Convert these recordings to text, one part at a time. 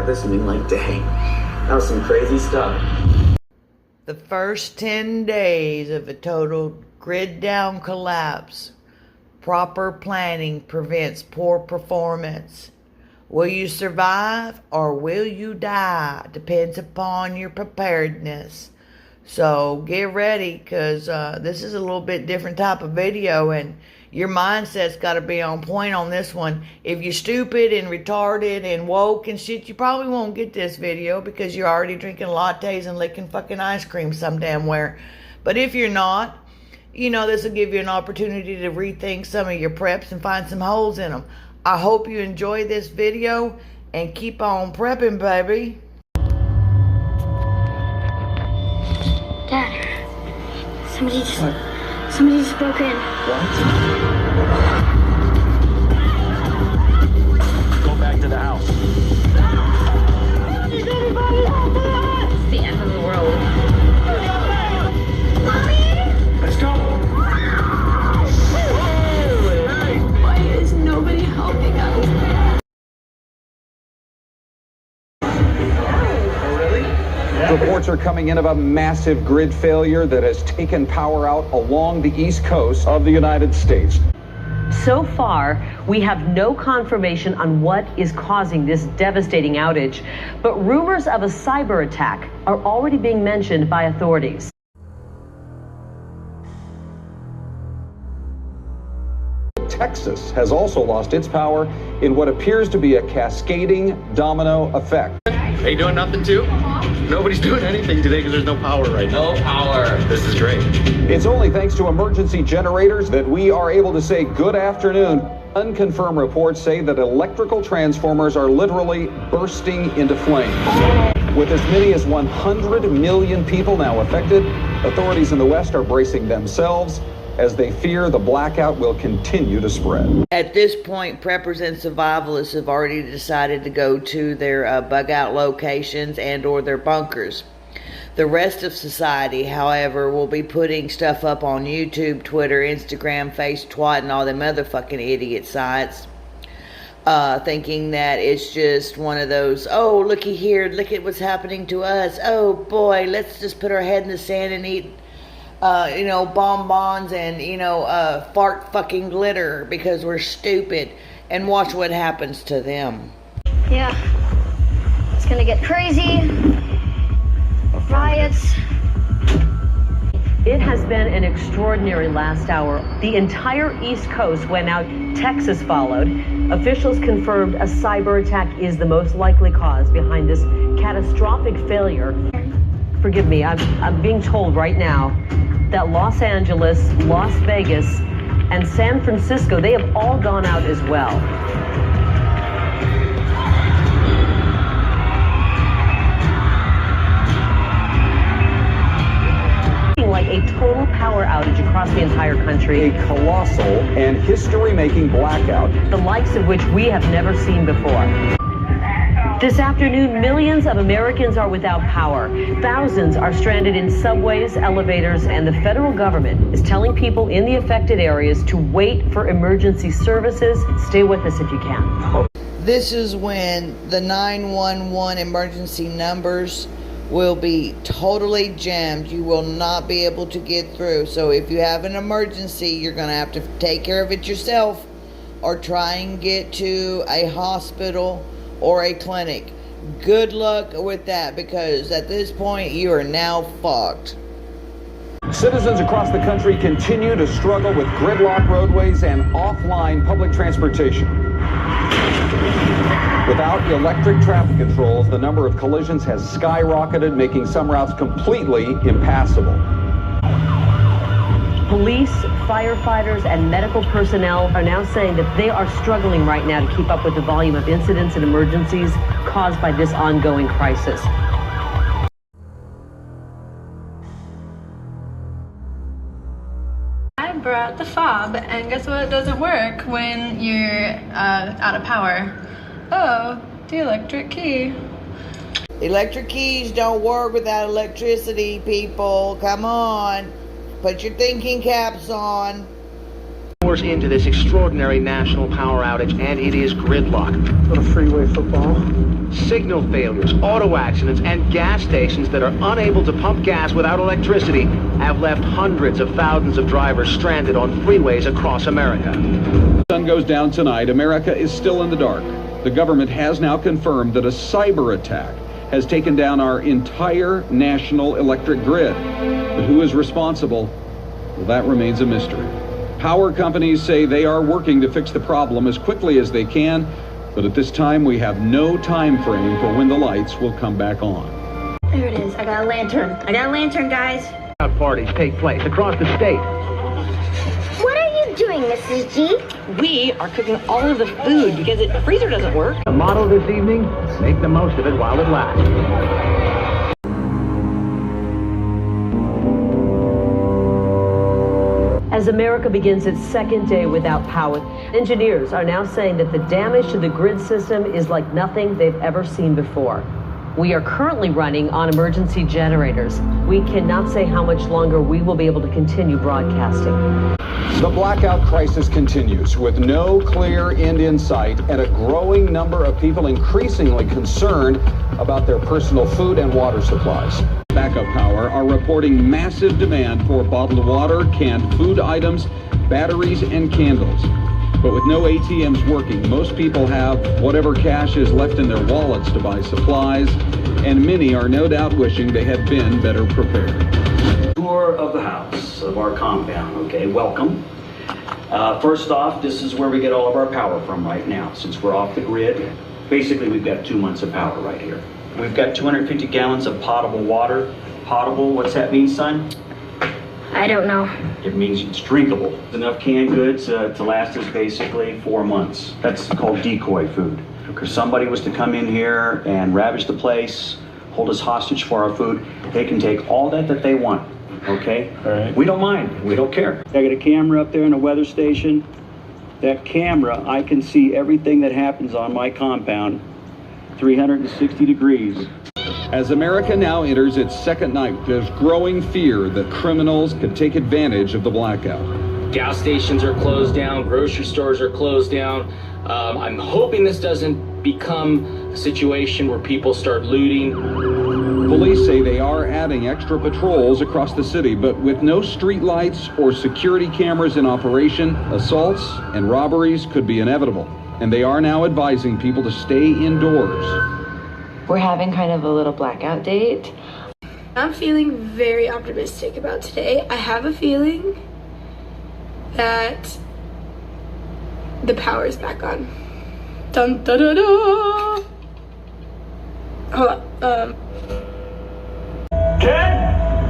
this and being like, dang, that was some crazy stuff. The first 10 days of a total grid down collapse. Proper planning prevents poor performance. Will you survive or will you die? Depends upon your preparedness. So get ready, because this is a little bit different type of video, and your mindset's got to be on point on this one. If you're stupid and retarded and woke and shit, you probably won't get this video because you're already drinking lattes and licking fucking ice cream some damn where. But if you're not, you know, this will give you an opportunity to rethink some of your preps and find some holes in them. I hope you enjoy this video and keep on prepping, baby. Dad, somebody just broke in. What? Go back to the house. Is anybody home for that? It's the end of the world. Mommy? Let's go. Hey! Why is nobody helping us? Reports are coming in of a massive grid failure that has taken power out along the east coast of the United States. So far, we have no confirmation on what is causing this devastating outage, but rumors of a cyber attack are already being mentioned by authorities. Texas has also lost its power in what appears to be a cascading domino effect. Are you doing nothing too? Nobody's doing anything today because there's no power right now. No power. This is great. It's only thanks to emergency generators that we are able to say good afternoon. Unconfirmed reports say that electrical transformers are literally bursting into flames. With as many as 100 million people now affected, authorities in the West are bracing themselves as they fear the blackout will continue to spread. At this point, preppers and survivalists have already decided to go to their bug out locations and or their bunkers. The rest of society, however, will be putting stuff up on YouTube, Twitter, Instagram, Face, Twat, and all them motherfucking idiot sites, thinking that it's just one of those, oh, looky here, look at what's happening to us. Oh boy, let's just put our head in the sand and eat bonbons and, fart fucking glitter because we're stupid, and watch what happens to them. Yeah. It's gonna get crazy. Riots. It has been an extraordinary last hour. The entire East Coast went out. Texas followed. Officials confirmed a cyber attack is the most likely cause behind this catastrophic failure. Forgive me, I'm being told right now that Los Angeles, Las Vegas, and San Francisco, they have all gone out as well. Like a total power outage across the entire country. A colossal and history-making blackout, the likes of which we have never seen before. This afternoon, millions of Americans are without power. Thousands are stranded in subways, elevators, and the federal government is telling people in the affected areas to wait for emergency services. Stay with us if you can. This is when the 911 emergency numbers will be totally jammed. You will not be able to get through. So if you have an emergency, you're going to have to take care of it yourself or try and get to a hospital or a clinic. Good luck with that, because at this point you are now fucked. citizens across the country continue to struggle with gridlock roadways and offline public transportation. Without electric traffic controls, the number of collisions has skyrocketed, making some routes completely impassable. Police, firefighters, and medical personnel are now saying that they are struggling right now to keep up with the volume of incidents and emergencies caused by this ongoing crisis. I brought the fob, and guess what doesn't work when you're out of power? Oh, the electric key. Electric keys don't work without electricity, people. Come on. Put your thinking caps on. We're hours into this extraordinary national power outage, and it is gridlock. What a freeway football. Signal failures, auto accidents, and gas stations that are unable to pump gas without electricity have left hundreds of thousands of drivers stranded on freeways across America. The sun goes down tonight. America is still in the dark. The government has now confirmed that a cyber attack has taken down our entire national electric grid. But who is responsible? Well, that remains a mystery. Power companies say they are working to fix the problem as quickly as they can, but at this time we have no time frame for when the lights will come back on. There it is. I got a lantern. Guys. Parties take place across the state. What are you doing, Mrs. G? We are cooking all of the food because the freezer doesn't work. The motto this evening, make the most of it while it lasts. As America begins its second day without power, engineers are now saying that the damage to the grid system is like nothing they've ever seen before. We are currently running on emergency generators. We cannot say how much longer we will be able to continue broadcasting. The blackout crisis continues with no clear end in sight and a growing number of people increasingly concerned about their personal food and water supplies. Backup Power are reporting massive demand for bottled water, canned food items, batteries, and candles. But with no ATMs working, most people have whatever cash is left in their wallets to buy supplies, and many are no doubt wishing they had been better prepared. Tour of the house, of our compound. Okay, welcome. First off, this is where we get all of our power from right now. Since we're off the grid, basically we've got 2 months of power right here. We've got 250 gallons of potable water. Potable, what's that mean, son? I don't know. It means it's drinkable. Enough canned goods to last us basically 4 months. That's called decoy food. If somebody was to come in here and ravage the place, hold us hostage for our food, they can take all that they want. Okay? All right. We don't mind. We don't care. I got a camera up there in a weather station. That camera, I can see everything that happens on my compound, 360 degrees. As America now enters its second night, there's growing fear that criminals could take advantage of the blackout. Gas stations are closed down, grocery stores are closed down. I'm hoping this doesn't become a situation where people start looting. Police say they are adding extra patrols across the city, but with no street lights or security cameras in operation, assaults and robberies could be inevitable. And they are now advising people to stay indoors. We're having kind of a little blackout date. I'm feeling very optimistic about today. I have a feeling that the power is back on. Dun da da da. Hold on.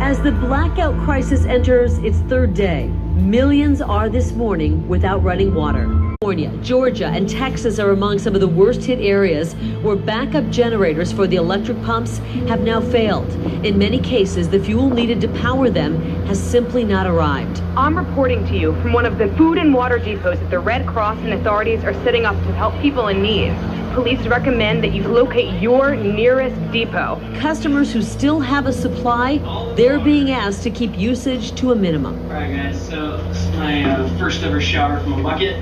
As the blackout crisis enters its third day, millions are this morning without running water. California, Georgia, and Texas are among some of the worst hit areas where backup generators for the electric pumps have now failed. In many cases, the fuel needed to power them has simply not arrived. I'm reporting to you from one of the food and water depots that the Red Cross and authorities are setting up to help people in need. Police recommend that you locate your nearest depot. Customers who still have a supply, they're being asked to keep usage to a minimum. All right, guys, so this is my first ever shower from a bucket.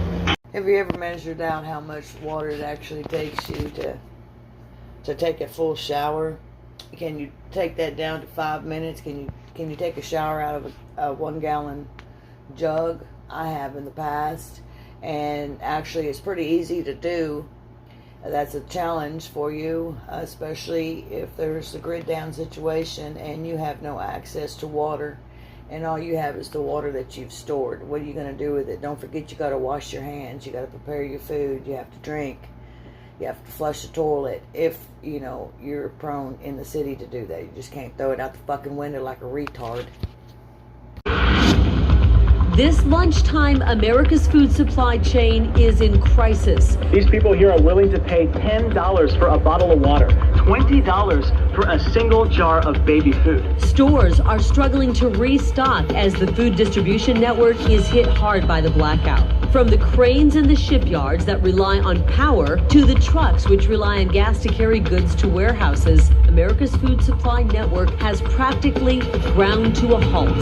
Have you ever measured out how much water it actually takes you to take a full shower? Can you take that down to 5 minutes? Can you take a shower out of a 1 gallon jug? I have in the past, and actually it's pretty easy to do. That's a challenge for you, especially if there's a grid down situation and you have no access to water and all you have is the water that you've stored. What are you going to do with it? Don't forget, you got to wash your hands, you got to prepare your food, you have to drink, you have to flush the toilet if you're prone in the city to do that. You just can't throw it out the fucking window like a retard. This lunchtime, America's food supply chain is in crisis. These people here are willing to pay $10 for a bottle of water, $20 for a single jar of baby food. Stores are struggling to restock as the food distribution network is hit hard by the blackout. From the cranes in the shipyards that rely on power to the trucks which rely on gas to carry goods to warehouses, America's food supply network has practically ground to a halt.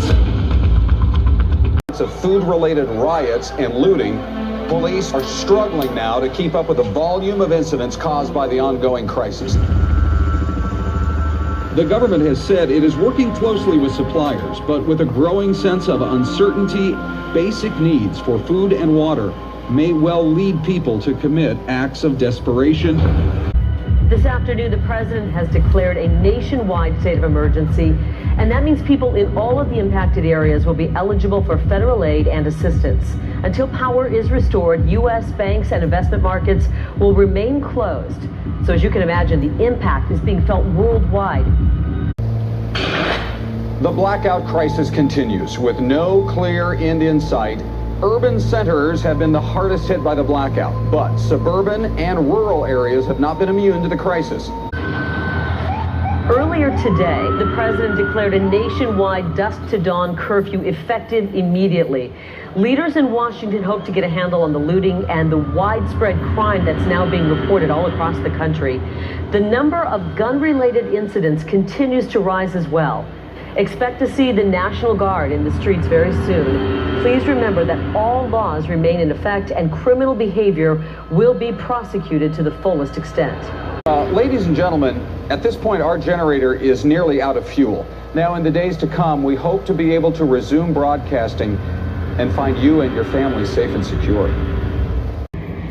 reports of food-related riots and looting. Police are struggling now to keep up with the volume of incidents caused by the ongoing crisis. The government has said it is working closely with suppliers, but with a growing sense of uncertainty, basic needs for food and water may well lead people to commit acts of desperation. This afternoon, the president has declared a nationwide state of emergency, and that means people in all of the impacted areas will be eligible for federal aid and assistance. Until power is restored, U.S. banks and investment markets will remain closed. So as you can imagine, the impact is being felt worldwide. The blackout crisis continues with no clear end in sight. Urban centers have been the hardest hit by the blackout, but suburban and rural areas have not been immune to the crisis. Earlier today, the president declared a nationwide dusk to dawn curfew effective immediately. Leaders in Washington hope to get a handle on the looting and the widespread crime that's now being reported all across the country. The number of gun-related incidents continues to rise as well. Expect to see the National Guard in the streets very soon. Please remember that all laws remain in effect and criminal behavior will be prosecuted to the fullest extent. Ladies and gentlemen, at this point our generator is nearly out of fuel. Now in the days to come, we hope to be able to resume broadcasting and find you and your family safe and secure.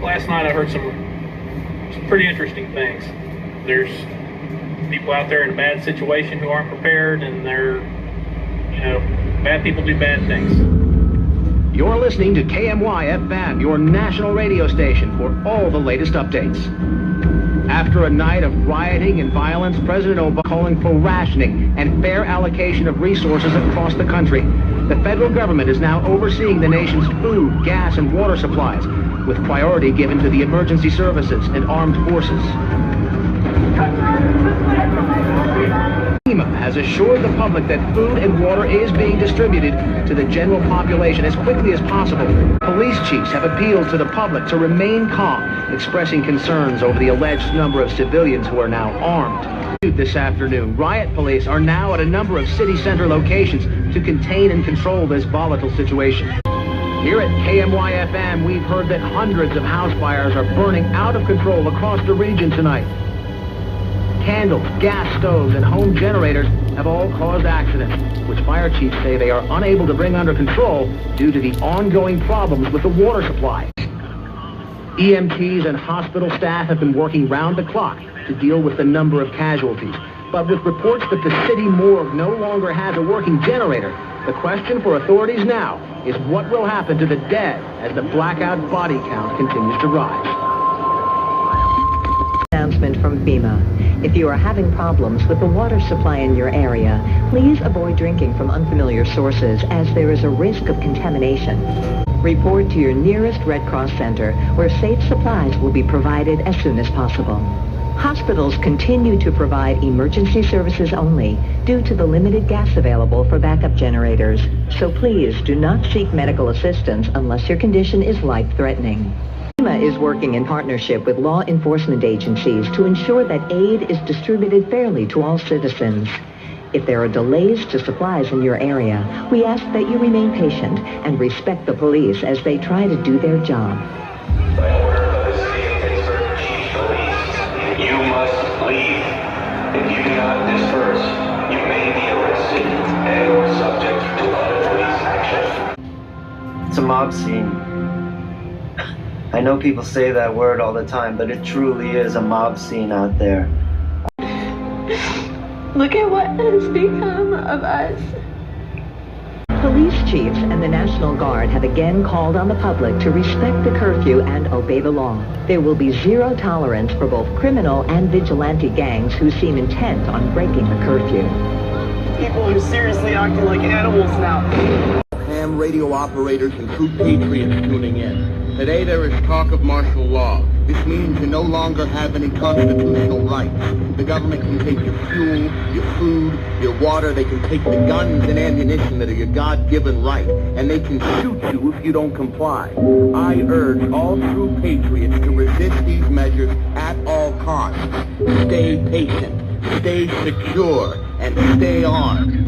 Last night I heard some pretty interesting things. There's people out there in a bad situation who aren't prepared, and bad people do bad things. You're listening to KMY-FM, your national radio station, for all the latest updates. After a night of rioting and violence, President Obama calling for rationing and fair allocation of resources across the country. The federal government is now overseeing the nation's food, gas, and water supplies, with priority given to the emergency services and armed forces. FEMA has assured the public that food and water is being distributed to the general population as quickly as possible. Police chiefs have appealed to the public to remain calm, expressing concerns over the alleged number of civilians who are now armed. This afternoon, riot police are now at a number of city center locations to contain and control this volatile situation. Here at KMY-FM, we've heard that hundreds of house fires are burning out of control across the region tonight. Candles, gas stoves, and home generators have all caused accidents, which fire chiefs say they are unable to bring under control due to the ongoing problems with the water supply. EMTs and hospital staff have been working round the clock to deal with the number of casualties. But with reports that the city morgue no longer has a working generator, the question for authorities now is what will happen to the dead as the blackout body count continues to rise. Announcement from FEMA. If you are having problems with the water supply in your area, please avoid drinking from unfamiliar sources as there is a risk of contamination. Report to your nearest Red Cross Center where safe supplies will be provided as soon as possible. Hospitals continue to provide emergency services only due to the limited gas available for backup generators. So please do not seek medical assistance unless your condition is life-threatening. FEMA is working in partnership with law enforcement agencies to ensure that aid is distributed fairly to all citizens. If there are delays to supplies in your area, we ask that you remain patient and respect the police as they try to do their job. By order of the City of Pittsburgh Chief Police, you must leave. If you do not disperse, you may be arrested and or subject to other police action. It's a mob scene. I know people say that word all the time, but it truly is a mob scene out there. Look at what has become of us. Police chiefs and the National Guard have again called on the public to respect the curfew and obey the law. There will be zero tolerance for both criminal and vigilante gangs who seem intent on breaking the curfew. People are seriously acting like animals now. Ham radio operators and true patriots tuning in. Today there is talk of martial law. This means you no longer have any constitutional rights. The government can take your fuel, your food, your water. They can take the guns and ammunition that are your God-given right. And they can shoot you if you don't comply. I urge all true patriots to resist these measures at all costs. Stay patient, stay secure, and stay armed.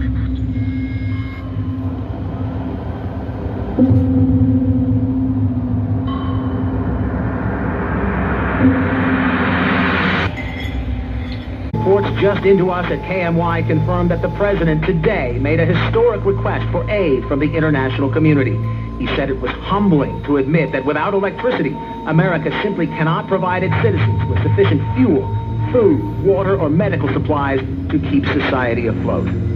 just into us at KMY confirmed that the president today made a historic request for aid from the international community. He said it was humbling to admit that without electricity, America simply cannot provide its citizens with sufficient fuel, food, water, or medical supplies to keep society afloat.